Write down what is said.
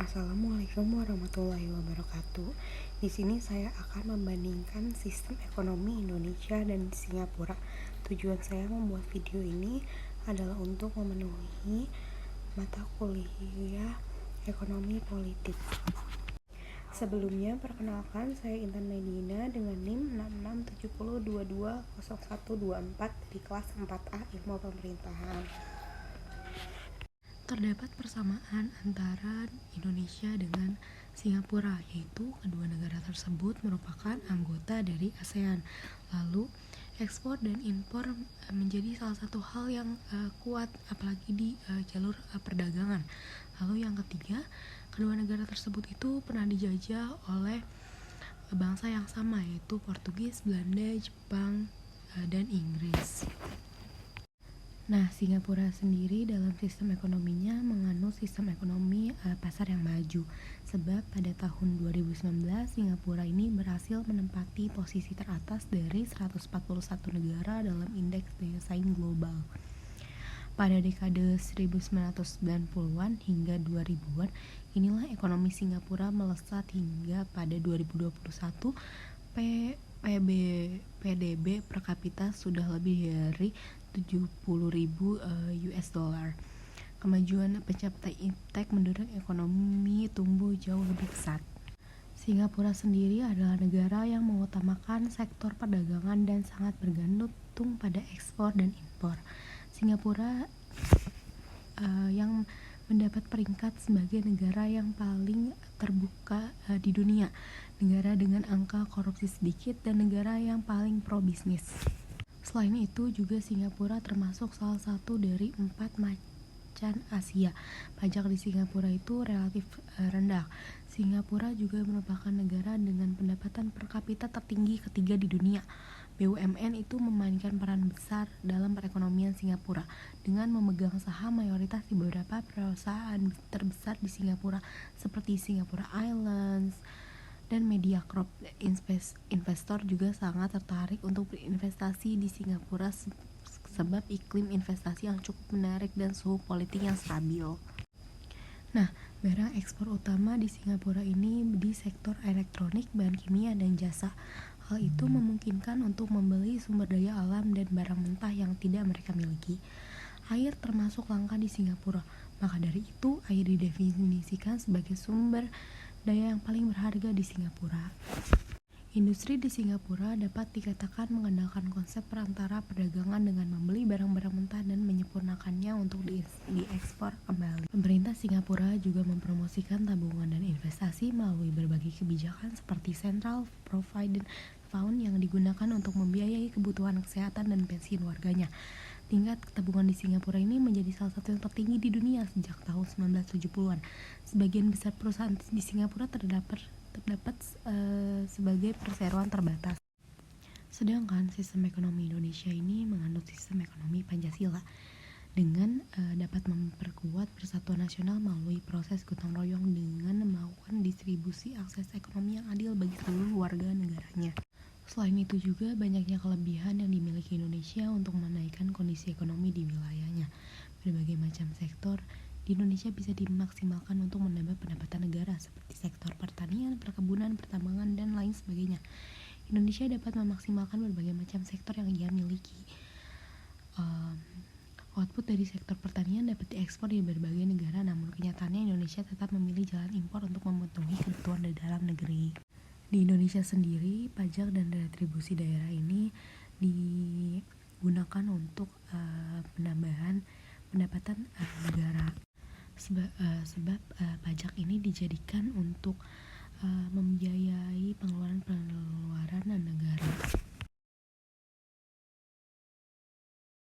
Assalamualaikum warahmatullahi wabarakatuh. Di sini saya akan membandingkan sistem ekonomi Indonesia dan Singapura. Tujuan saya membuat video ini adalah untuk memenuhi mata kuliah ekonomi politik. Sebelumnya, perkenalkan saya Intan Medina dengan NIM 6670220124 di kelas 4A Ilmu Pemerintahan. Terdapat persamaan antara Indonesia dengan Singapura, yaitu kedua negara tersebut merupakan anggota dari ASEAN. Lalu, ekspor dan impor menjadi salah satu hal yang kuat, apalagi di jalur perdagangan. Lalu yang ketiga, kedua negara tersebut itu pernah dijajah oleh bangsa yang sama, yaitu Portugis, Belanda, Jepang, dan Inggris. Nah, Singapura sendiri dalam sistem ekonominya menganut sistem ekonomi pasar yang maju. Sebab pada tahun 2019 Singapura ini berhasil menempati posisi teratas dari 141 negara dalam indeks daya saing global. Pada dekade 1990-an hingga 2000-an, inilah ekonomi Singapura melesat hingga pada 2021 PDB per kapita sudah lebih dari 70.000 US dollar. Kemajuan pencapaian iptek mendorong ekonomi tumbuh jauh lebih pesat. Singapura sendiri adalah negara yang mengutamakan sektor perdagangan dan sangat bergantung pada ekspor dan impor. Singapura yang mendapat peringkat sebagai negara yang paling terbuka di dunia, negara dengan angka korupsi sedikit, dan negara yang paling pro bisnis. Selain itu juga Singapura termasuk salah satu dari 4 macan Asia. Pajak di Singapura itu relatif rendah. Singapura juga merupakan negara dengan pendapatan per kapita tertinggi ketiga di dunia. BUMN itu memainkan peran besar dalam perekonomian Singapura dengan memegang saham mayoritas di beberapa perusahaan terbesar di Singapura seperti Singapore Airlines dan Mediacorp. Investor juga sangat tertarik untuk berinvestasi di Singapura sebab iklim investasi yang cukup menarik dan suhu politik yang stabil. Nah, barang ekspor utama di Singapura ini di sektor elektronik, bahan kimia, dan jasa. Hal itu memungkinkan untuk membeli sumber daya alam dan barang mentah yang tidak mereka miliki. Air termasuk langka di Singapura, maka dari itu air didefinisikan sebagai sumber daya yang paling berharga di Singapura. Industri di Singapura dapat dikatakan mengandalkan konsep perantara perdagangan dengan membeli barang-barang mentah dan menyempurnakannya untuk diekspor kembali. Pemerintah Singapura juga mempromosikan tabungan dan investasi melalui berbagai kebijakan seperti Central Provident Fund yang digunakan untuk membiayai kebutuhan kesehatan dan pensiun warganya. Tingkat tabungan di Singapura ini menjadi salah satu yang tertinggi di dunia sejak tahun 1970-an. Sebagian besar perusahaan di Singapura terdapat sebagai perseroan terbatas. Sedangkan sistem ekonomi Indonesia ini menganut sistem ekonomi Pancasila dengan dapat memperkuat persatuan nasional melalui proses gotong royong dengan melakukan distribusi akses ekonomi yang adil bagi seluruh warga negaranya. Selain itu juga banyaknya kelebihan yang dimiliki Indonesia untuk menaikkan kondisi ekonomi di wilayahnya. Berbagai macam sektor di Indonesia bisa dimaksimalkan untuk menambah pendapatan negara seperti sektor pertanian, perkebunan, pertambangan, dan lain sebagainya. Indonesia dapat memaksimalkan berbagai macam sektor yang ia miliki. Output dari sektor pertanian dapat diekspor di berbagai negara, namun kenyataannya Indonesia tetap memilih jalan impor untuk memenuhi kebutuhan di dalam negeri. Di Indonesia sendiri, pajak dan retribusi daerah ini digunakan untuk penambahan pendapatan negara. Sebab pajak ini dijadikan untuk membiayai